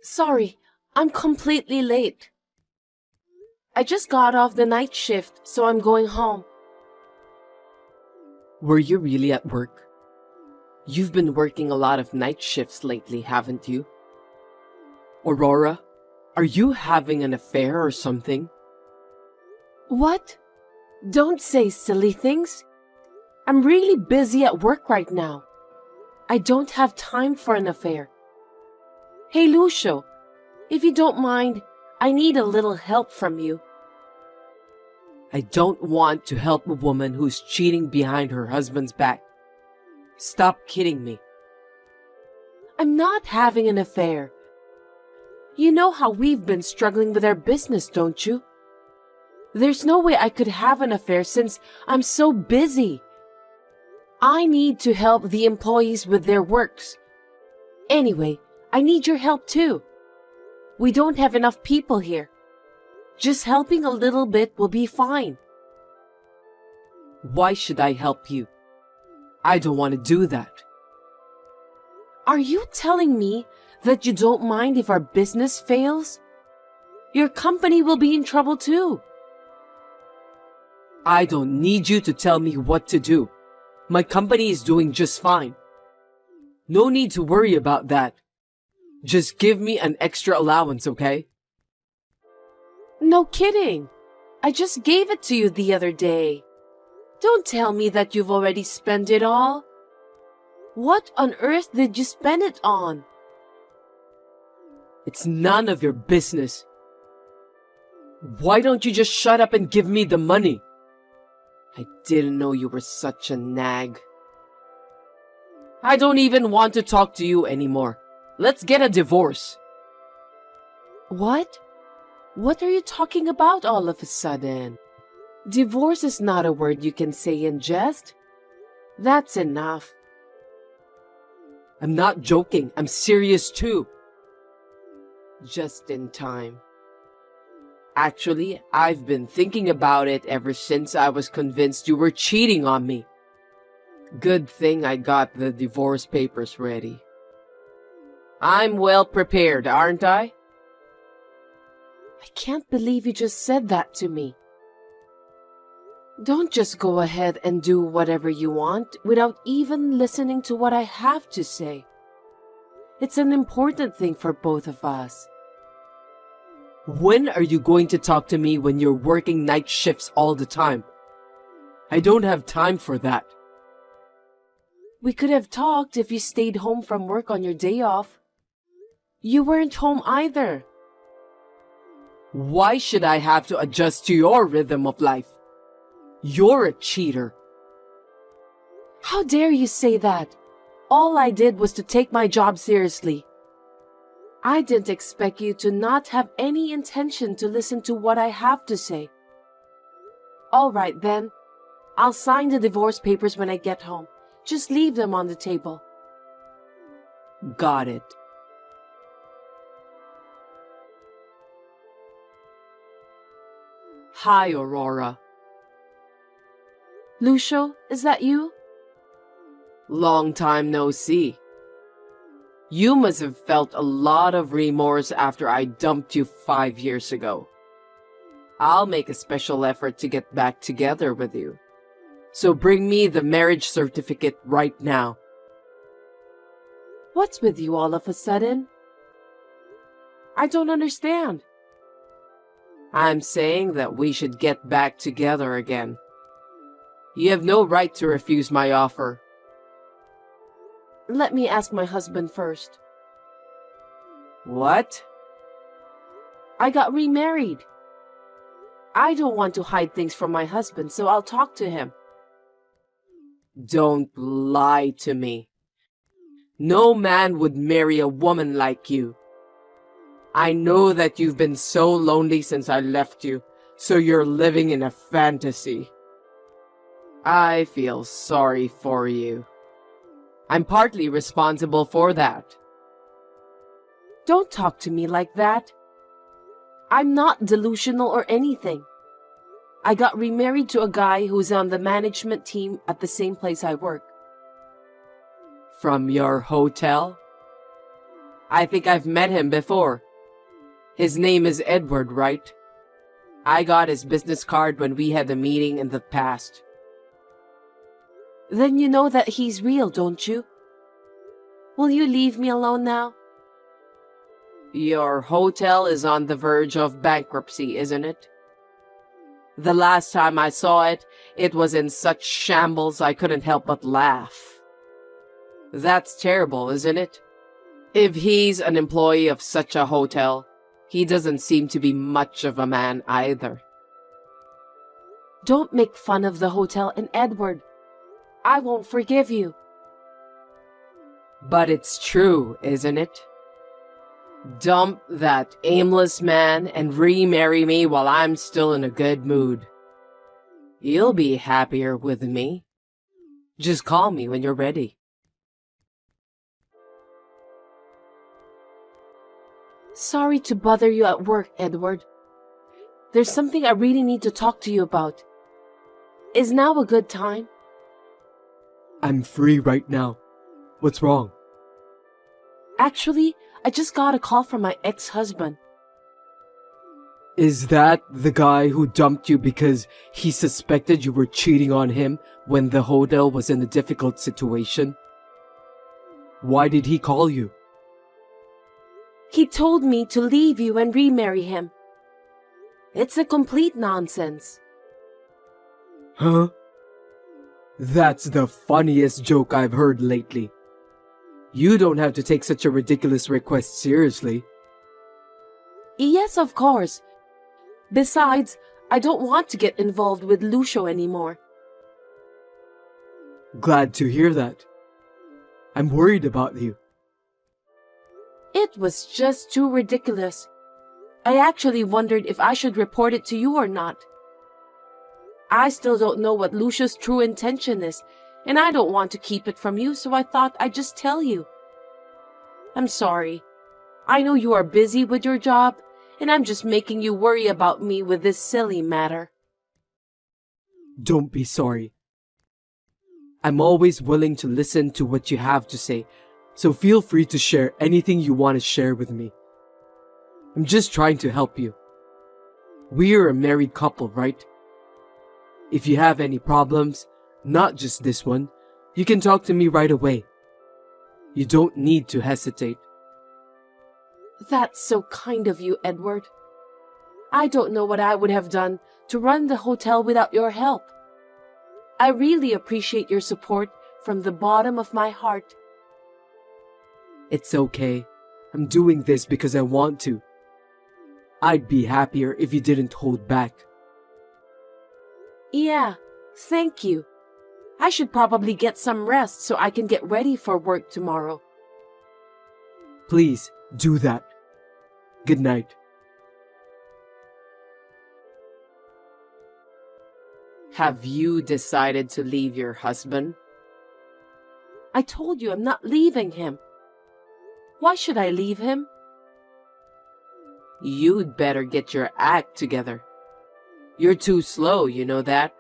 Sorry, I'm completely late. I just got off the night shift, so I'm going home. Were you really at work? You've been working a lot of night shifts lately, haven't you? Aurora, are you having an affair or something? What? Don't say silly things. I'm really busy at work right now. I don't have time for an affair. Hey, Lucio, if you don't mind, I need a little help from you. I don't want to help a woman who's cheating behind her husband's back. Stop kidding me. I'm not having an affair. You know how we've been struggling with our business, don't you? There's no way I could have an affair since I'm so busy. I need to help the employees with their works. Anyway, I need your help too. We don't have enough people here. Just helping a little bit will be fine. Why should I help you? I don't want to do that. Are you telling me that you don't mind if our business fails? Your company will be in trouble too. I don't need you to tell me what to do. My company is doing just fine. No need to worry about that. Just give me an extra allowance, okay? No kidding. I just gave it to you the other day. Don't tell me that you've already spent it all. What on earth did you spend it on? It's none of your business. Why don't you just shut up and give me the money? I didn't know you were such a nag. I don't even want to talk to you anymore. Let's get a divorce. What? What are you talking about all of a sudden? Divorce is not a word you can say in jest. That's enough. I'm not joking. I'm serious too. Just in time. Actually, I've been thinking about it ever since I was convinced you were cheating on me. Good thing I got the divorce papers ready. I'm well prepared, aren't I? I can't believe you just said that to me. Don't just go ahead and do whatever you want without even listening to what I have to say. It's an important thing for both of us. When are you going to talk to me when you're working night shifts all the time? I don't have time for that. We could have talked if you stayed home from work on your day off. You weren't home either. Why should I have to adjust to your rhythm of life? You're a cheater. How dare you say that? All I did was to take my job seriously. I didn't expect you to not have any intention to listen to what I have to say. All right then. I'll sign the divorce papers when I get home. Just leave them on the table. Got it. Hi, Aurora. Lucio, is that you? Long time no see. You must have felt a lot of remorse after I dumped you 5 years ago. I'll make a special effort to get back together with you. So bring me the marriage certificate right now. What's with you all of a sudden? I don't understand. I'm saying that we should get back together again. You have no right to refuse my offer. Let me ask my husband first. What? I got remarried. I don't want to hide things from my husband, so I'll talk to him. Don't lie to me. No man would marry a woman like you. I know that you've been so lonely since I left you, so you're living in a fantasy. I feel sorry for you. I'm partly responsible for that. Don't talk to me like that. I'm not delusional or anything. I got remarried to a guy who's on the management team at the same place I work. From your hotel? I think I've met him before. His name is Edward, right? I got his business card when we had a meeting in the past. Then you know that he's real, don't you? Will you leave me alone now? Your hotel is on the verge of bankruptcy, isn't it? The last time I saw it, it was in such shambles I couldn't help but laugh. That's terrible, isn't it? If he's an employee of such a hotel, he doesn't seem to be much of a man either. Don't make fun of the hotel and Edward. I won't forgive you. But it's true, isn't it? Dump that aimless man and remarry me while I'm still in a good mood. You'll be happier with me. Just call me when you're ready. Sorry to bother you at work, Edward. There's something I really need to talk to you about. Is now a good time? I'm free right now. What's wrong? Actually, I just got a call from my ex-husband. Is that the guy who dumped you because he suspected you were cheating on him when the hotel was in a difficult situation? Why did he call you? He told me to leave you and remarry him. It's a complete nonsense. Huh? That's the funniest joke I've heard lately. You don't have to take such a ridiculous request seriously. Yes, of course. Besides, I don't want to get involved with Lucio anymore. Glad to hear that. I'm worried about you. It was just too ridiculous. I actually wondered if I should report it to you or not. I still don't know what Lucio's true intention is, and I don't want to keep it from you, so I thought I'd just tell you. I'm sorry. I know you are busy with your job, and I'm just making you worry about me with this silly matter. Don't be sorry. I'm always willing to listen to what you have to say, so feel free to share anything you want to share with me. I'm just trying to help you. We're a married couple, right? If you have any problems, not just this one, you can talk to me right away. You don't need to hesitate. That's so kind of you, Edward. I don't know what I would have done to run the hotel without your help. I really appreciate your support from the bottom of my heart. It's okay. I'm doing this because I want to. I'd be happier if you didn't hold back. Yeah, thank you. I should probably get some rest so I can get ready for work tomorrow. Please, do that. Good night. Have you decided to leave your husband? I told you I'm not leaving him. Why should I leave him? You'd better get your act together. You're too slow, you know that?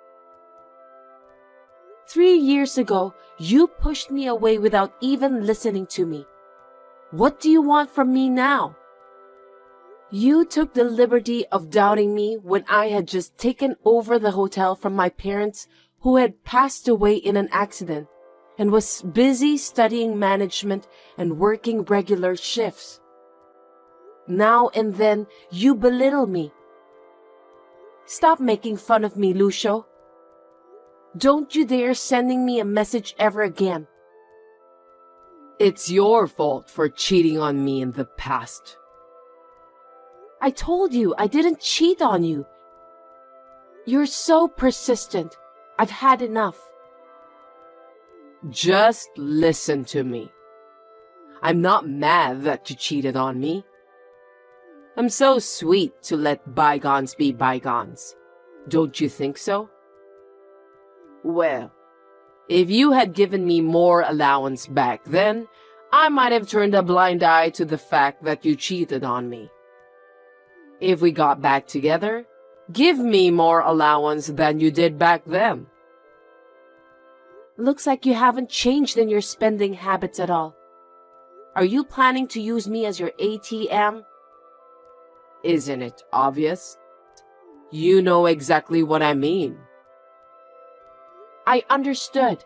3 years ago, you pushed me away without even listening to me. What do you want from me now? You took the liberty of doubting me when I had just taken over the hotel from my parents who had passed away in an accident and was busy studying management and working regular shifts. Now and then, you belittle me. Stop making fun of me, Lucio. Don't you dare sending me a message ever again. It's your fault for cheating on me in the past. I told you I didn't cheat on you. You're so persistent. I've had enough. Just listen to me. I'm not mad that you cheated on me. I'm so sweet to let bygones be bygones. Don't you think so? Well, if you had given me more allowance back then, I might have turned a blind eye to the fact that you cheated on me. If we got back together, give me more allowance than you did back then. Looks like you haven't changed in your spending habits at all. Are you planning to use me as your ATM? Isn't it obvious? You know exactly what I mean. I understood.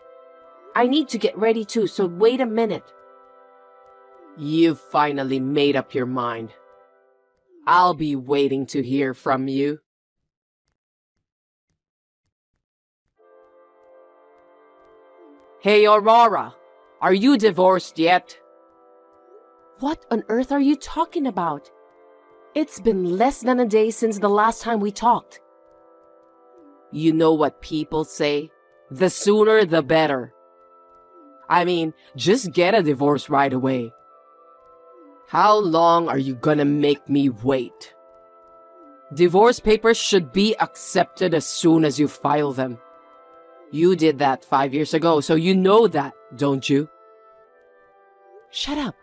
I need to get ready too, so wait a minute. You've finally made up your mind. I'll be waiting to hear from you. Hey, Aurora, are you divorced yet? What on earth are you talking about? It's been less than a day since the last time we talked. You know what people say? The sooner the better. I mean, just get a divorce right away. How long are you gonna make me wait? Divorce papers should be accepted as soon as you file them. You did that 5 years ago, so you know that, don't you? Shut up.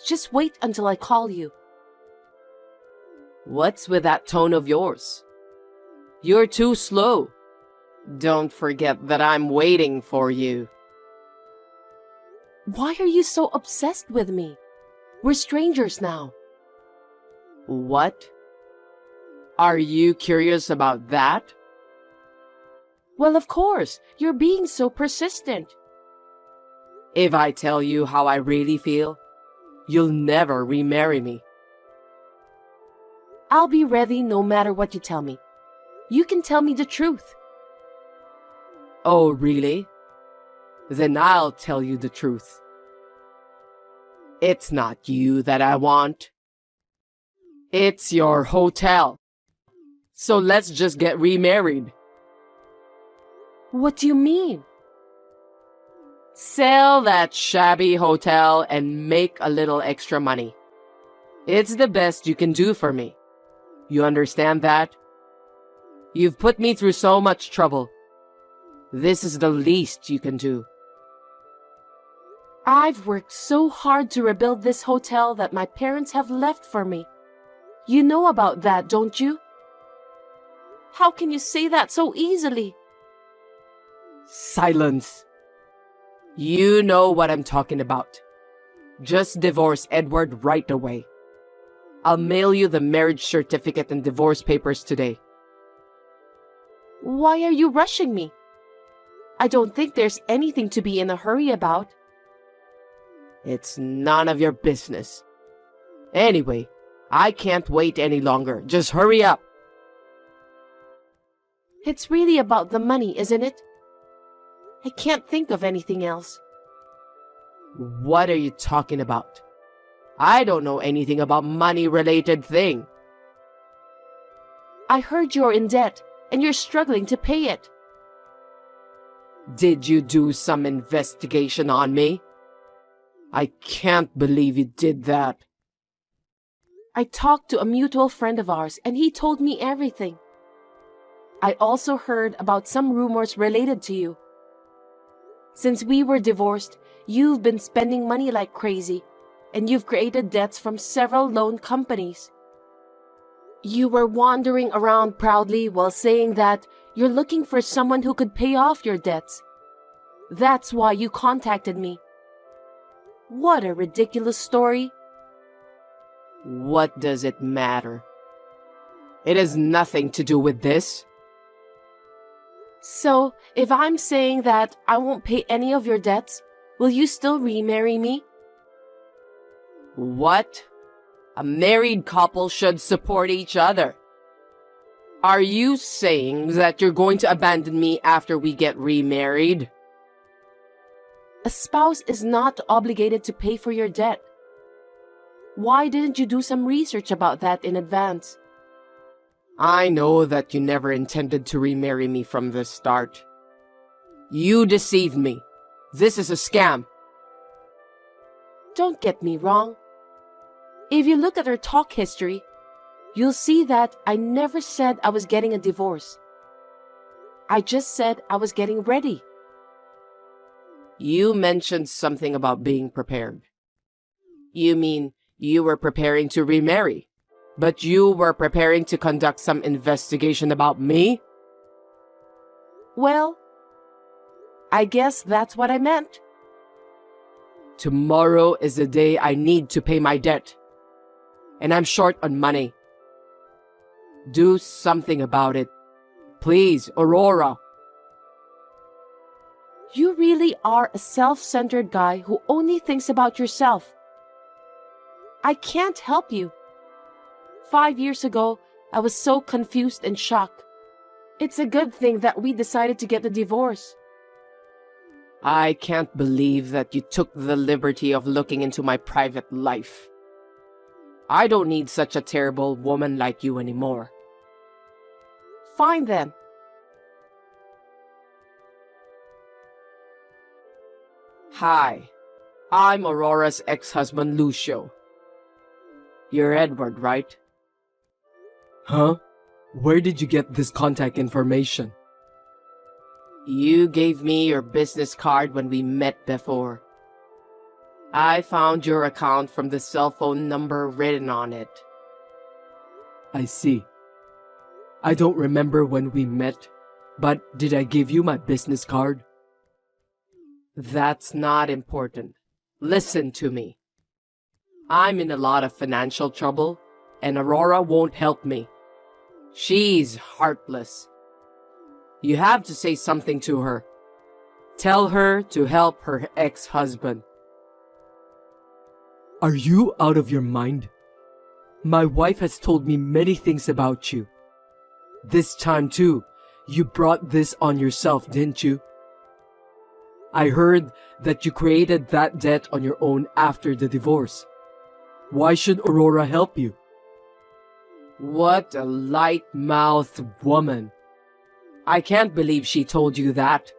Just wait until I call you. What's with that tone of yours? You're too slow. Don't forget that I'm waiting for you. Why are you so obsessed with me? We're strangers now. What? Are you curious about that? Well, of course. You're being so persistent. If I tell you how I really feel, you'll never remarry me. I'll be ready no matter what you tell me. You can tell me the truth. Oh, really? Then I'll tell you the truth. It's not you that I want. It's your hotel. So let's just get remarried. What do you mean? Sell that shabby hotel and make a little extra money. It's the best you can do for me. You understand that? You've put me through so much trouble. This is the least you can do. I've worked so hard to rebuild this hotel that my parents have left for me. You know about that, don't you? How can you say that so easily? Silence. You know what I'm talking about. Just divorce Edward right away. I'll mail you the marriage certificate and divorce papers today. Why are you rushing me? I don't think there's anything to be in a hurry about. It's none of your business. Anyway, I can't wait any longer. Just hurry up. It's really about the money, isn't it? I can't think of anything else. What are you talking about? I don't know anything about money-related thing. I heard you're in debt and you're struggling to pay it. Did you do some investigation on me? I can't believe you did that. I talked to a mutual friend of ours and he told me everything. I also heard about some rumors related to you. Since we were divorced, you've been spending money like crazy, and you've created debts from several loan companies. You were wandering around proudly while saying that you're looking for someone who could pay off your debts. That's why you contacted me. What a ridiculous story. What does it matter? It has nothing to do with this. So, if I'm saying that I won't pay any of your debts, will you still remarry me? What? A married couple should support each other. Are you saying that you're going to abandon me after we get remarried? A spouse is not obligated to pay for your debt. Why didn't you do some research about that in advance? I know that you never intended to remarry me from the start. You deceived me. This is a scam. Don't get me wrong. If you look at our talk history, you'll see that I never said I was getting a divorce. I just said I was getting ready. You mentioned something about being prepared. You mean you were preparing to remarry, but you were preparing to conduct some investigation about me? Well, I guess that's what I meant. Tomorrow is the day I need to pay my debt. And I'm short on money. Do something about it. Please, Aurora. You really are a self-centered guy who only thinks about yourself. I can't help you. 5 years ago, I was so confused and shocked. It's a good thing that we decided to get a divorce. I can't believe that you took the liberty of looking into my private life. I don't need such a terrible woman like you anymore. Fine then. Hi, I'm Aurora's ex-husband Lucio. You're Edward, right? Huh? Where did you get this contact information? You gave me your business card when we met before. I found your account from the cell phone number written on it. I see. I don't remember when we met, but did I give you my business card? That's not important. Listen to me. I'm in a lot of financial trouble, and Aurora won't help me. She's heartless. You have to say something to her. Tell her to help her ex-husband. Are you out of your mind? My wife has told me many things about you. This time too, you brought this on yourself, didn't you? I heard that you created that debt on your own after the divorce. Why should Aurora help you? What a light-mouthed woman. I can't believe she told you that.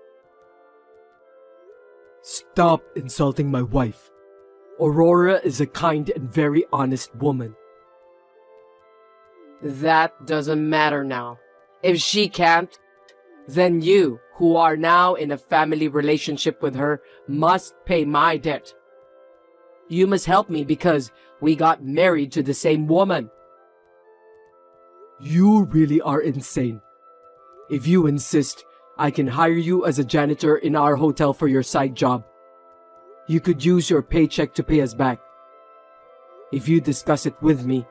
Stop insulting my wife. Aurora is a kind and very honest woman. That doesn't matter now. If she can't, then you, who are now in a family relationship with her, must pay my debt. You must help me because we got married to the same woman. You really are insane. If you insist, I can hire you as a janitor in our hotel for your side job. You could use your paycheck to pay us back. If you discuss it with me,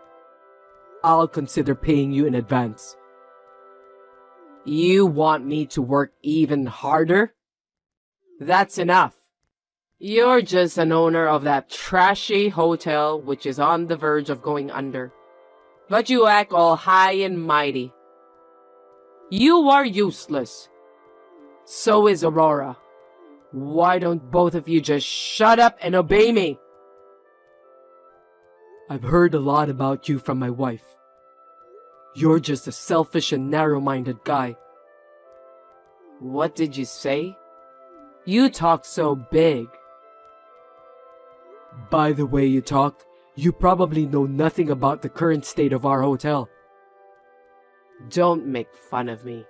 I'll consider paying you in advance. You want me to work even harder? That's enough. You're just an owner of that trashy hotel which is on the verge of going under. But you act all high and mighty. You are useless. So is Aurora. Why don't both of you just shut up and obey me? I've heard a lot about you from my wife. You're just a selfish and narrow-minded guy. What did you say? You talk so big. By the way you talk, you probably know nothing about the current state of our hotel. Don't make fun of me.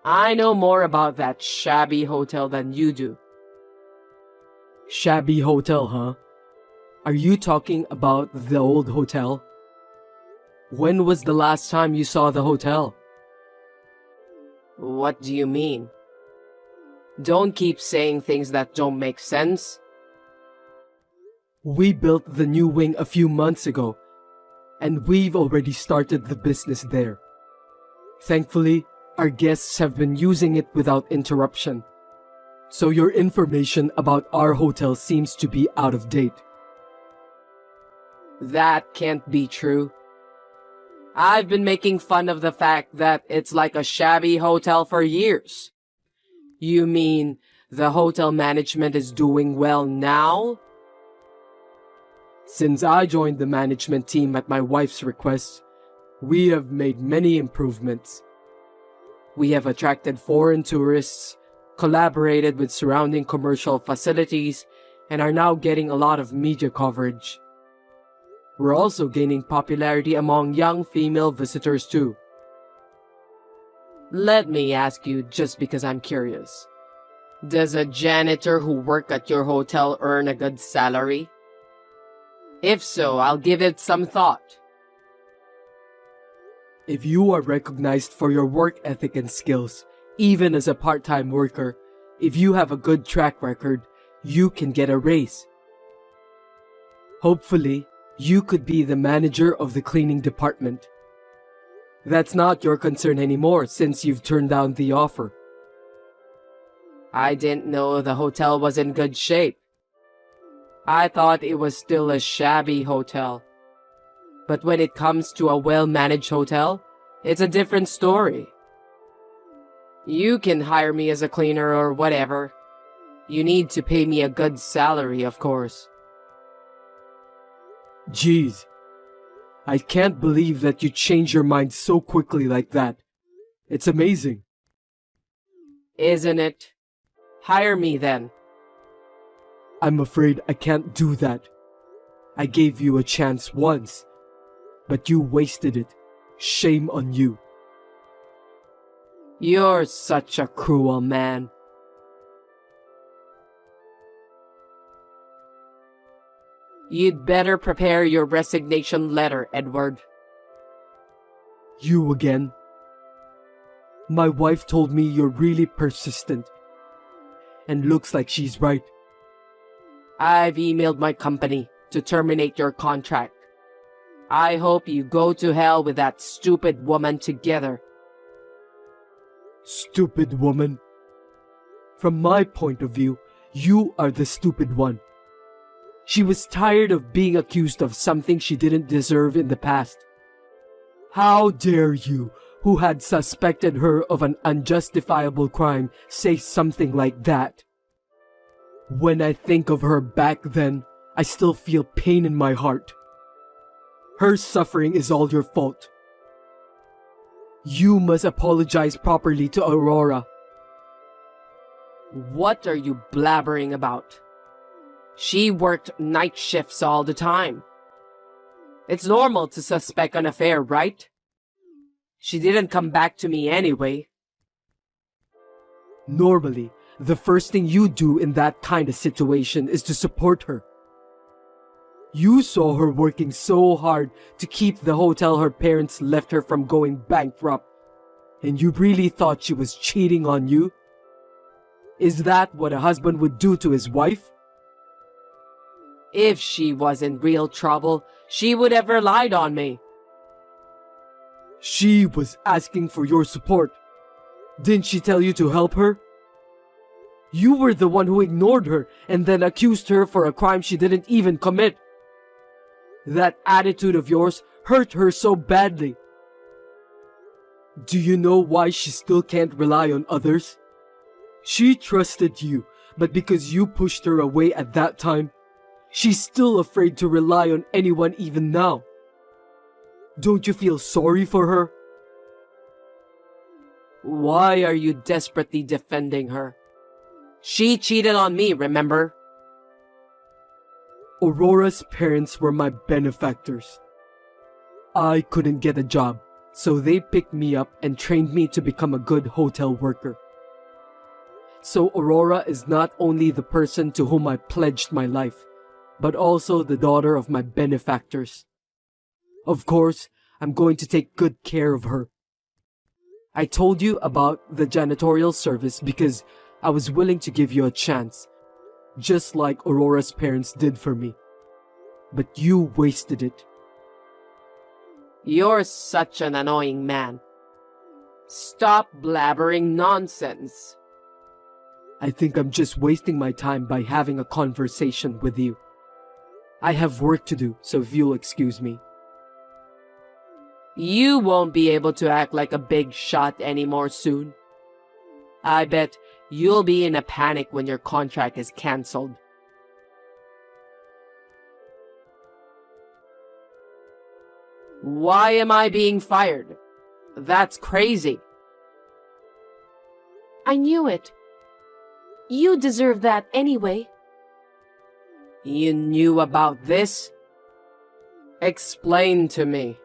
I know more about that shabby hotel than you do. Shabby hotel, huh? Are you talking about the old hotel? When was the last time you saw the hotel? What do you mean? Don't keep saying things that don't make sense. We built the new wing a few months ago, and we've already started the business there. Thankfully, our guests have been using it without interruption. So your information about our hotel seems to be out of date. That can't be true. I've been making fun of the fact that it's like a shabby hotel for years. You mean the hotel management is doing well now? Since I joined the management team at my wife's request, we have made many improvements. We have attracted foreign tourists, collaborated with surrounding commercial facilities, and are now getting a lot of media coverage. We're also gaining popularity among young female visitors too. Let me ask you just because I'm curious. Does a janitor who works at your hotel earn a good salary? If so, I'll give it some thought. If you are recognized for your work ethic and skills, even as a part-time worker, if you have a good track record, you can get a raise. Hopefully, you could be the manager of the cleaning department. That's not your concern anymore since you've turned down the offer. I didn't know the hotel was in good shape. I thought it was still a shabby hotel. But when it comes to a well-managed hotel, it's a different story. You can hire me as a cleaner or whatever. You need to pay me a good salary, of course. Jeez, I can't believe that you changed your mind so quickly like that. It's amazing. Isn't it? Hire me then. I'm afraid I can't do that. I gave you a chance once, but you wasted it. Shame on you. You're such a cruel man. You'd better prepare your resignation letter, Edward. You again? My wife told me you're really persistent. And looks like she's right. I've emailed my company to terminate your contract. I hope you go to hell with that stupid woman together. Stupid woman. From my point of view, you are the stupid one. She was tired of being accused of something she didn't deserve in the past. How dare you, who had suspected her of an unjustifiable crime, say something like that? When I think of her back then, I still feel pain in my heart. Her suffering is all your fault. You must apologize properly to Aurora. What are you blabbering about? She worked night shifts all the time. It's normal to suspect an affair, right? She didn't come back to me anyway. Normally, the first thing you do in that kind of situation is to support her. You saw her working so hard to keep the hotel her parents left her from going bankrupt, and you really thought she was cheating on you? Is that what a husband would do to his wife? If she was in real trouble, she would have relied on me. She was asking for your support. Didn't she tell you to help her? You were the one who ignored her and then accused her for a crime she didn't even commit. That attitude of yours hurt her so badly. Do you know why she still can't rely on others? She trusted you, but because you pushed her away at that time, she's still afraid to rely on anyone even now. Don't you feel sorry for her? Why are you desperately defending her? She cheated on me, remember? Aurora's parents were my benefactors. I couldn't get a job, so they picked me up and trained me to become a good hotel worker. So Aurora is not only the person to whom I pledged my life, but also the daughter of my benefactors. Of course, I'm going to take good care of her. I told you about the janitorial service because I was willing to give you a chance, just like Aurora's parents did for me. But you wasted it. You're such an annoying man. Stop blabbering nonsense. I think I'm just wasting my time by having a conversation with you. I have work to do, so if you'll excuse me. You won't be able to act like a big shot anymore soon. I bet you'll be in a panic when your contract is cancelled. Why am I being fired? That's crazy. I knew it. You deserve that anyway. You knew about this? Explain to me.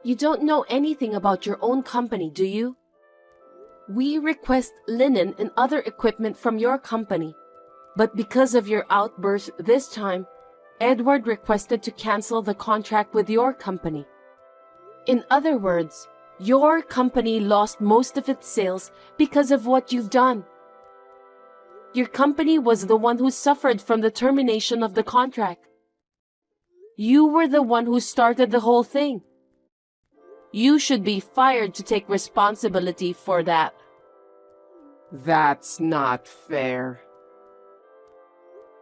You don't know anything about your own company, do you? We request linen and other equipment from your company. But because of your outburst this time, Edward requested to cancel the contract with your company. In other words, your company lost most of its sales because of what you've done. your company was the one who suffered from the termination of the contract. You were the one who started the whole thing. You should be fired to take responsibility for that. That's not fair.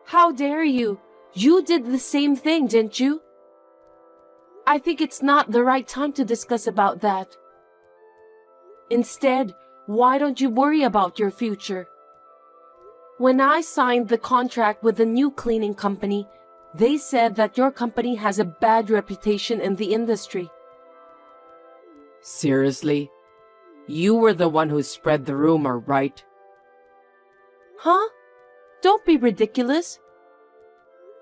How dare you? You did the same thing, didn't you? I think it's not the right time to discuss about that. Instead, why don't you worry about your future? When I signed the contract with the new cleaning company, they said that your company has a bad reputation in the industry. Seriously? You were the one who spread the rumor, right? Huh? Don't be ridiculous.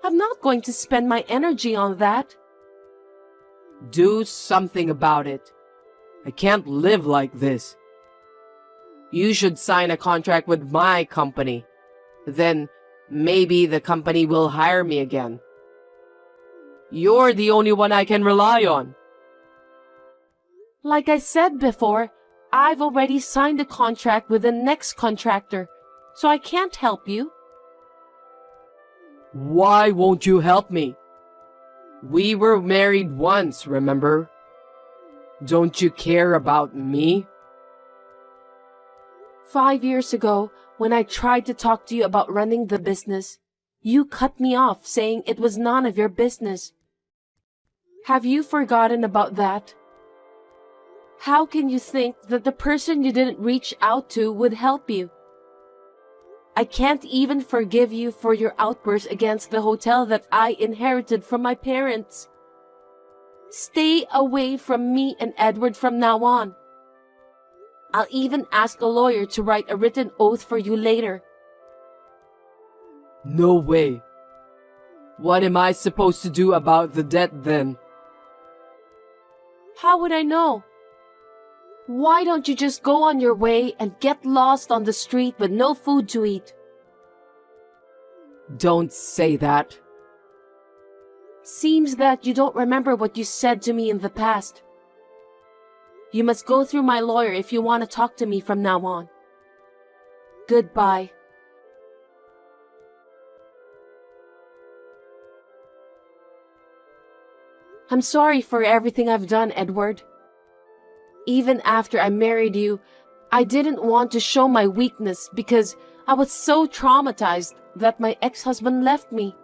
I'm not going to spend my energy on that. Do something about it. I can't live like this. You should sign a contract with my company. Then maybe the company will hire me again. You're the only one I can rely on. Like I said before, I've already signed a contract with the next contractor, so I can't help you. Why won't you help me? We were married once, remember? Don't you care about me? 5 years ago, when I tried to talk to you about running the business, you cut me off saying it was none of your business. Have you forgotten about that? How can you think that the person you didn't reach out to would help you? I can't even forgive you for your outburst against the hotel that I inherited from my parents. Stay away from me and Edward from now on. I'll even ask a lawyer to write a written oath for you later. No way. What am I supposed to do about the debt then? How would I know? Why don't you just go on your way and get lost on the street with no food to eat? Don't say that. Seems that you don't remember what you said to me in the past. You must go through my lawyer if you want to talk to me from now on. Goodbye. I'm sorry for everything I've done, Edward. Even after I married you, I didn't want to show my weakness because I was so traumatized that my ex-husband left me.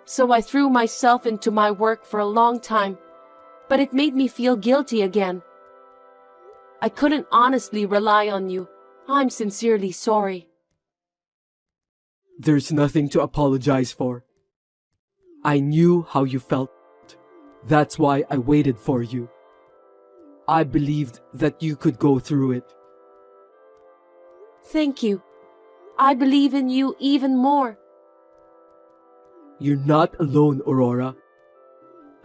So I threw myself into my work for a long time, but it made me feel guilty again. I couldn't honestly rely on you. I'm sincerely sorry. There's nothing to apologize for. I knew how you felt. That's why I waited for you. I believed that you could go through it. Thank you. I believe in you even more. You're not alone, Aurora.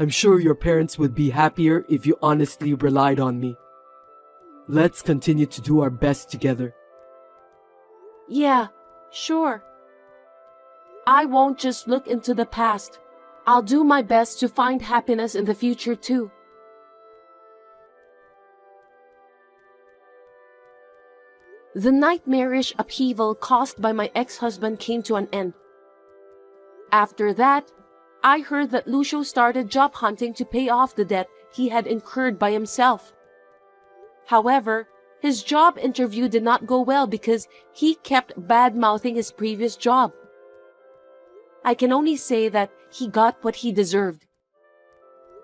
I'm sure your parents would be happier if you honestly relied on me. Let's continue to do our best together. Yeah, sure. I won't just look into the past. I'll do my best to find happiness in the future too. The nightmarish upheaval caused by my ex-husband came to an end. After that, I heard that Lucio started job hunting to pay off the debt he had incurred by himself. However, his job interview did not go well because he kept bad-mouthing his previous job. I can only say that he got what he deserved.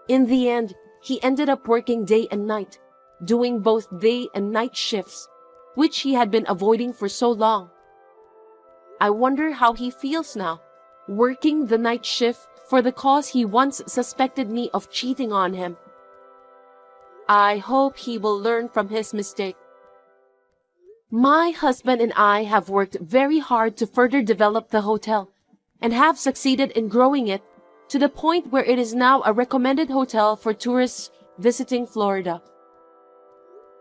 In the end, he ended up working day and night, doing both day and night shifts, which he had been avoiding for so long. I wonder how he feels now, working the night shift for the cause he once suspected me of cheating on him. I hope he will learn from his mistake. My husband and I have worked very hard to further develop the hotel and have succeeded in growing it to the point where it is now a recommended hotel for tourists visiting Florida.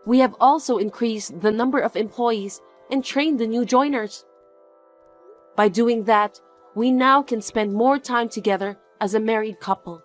We have also increased the number of employees and trained the new joiners. By doing that, we now can spend more time together as a married couple.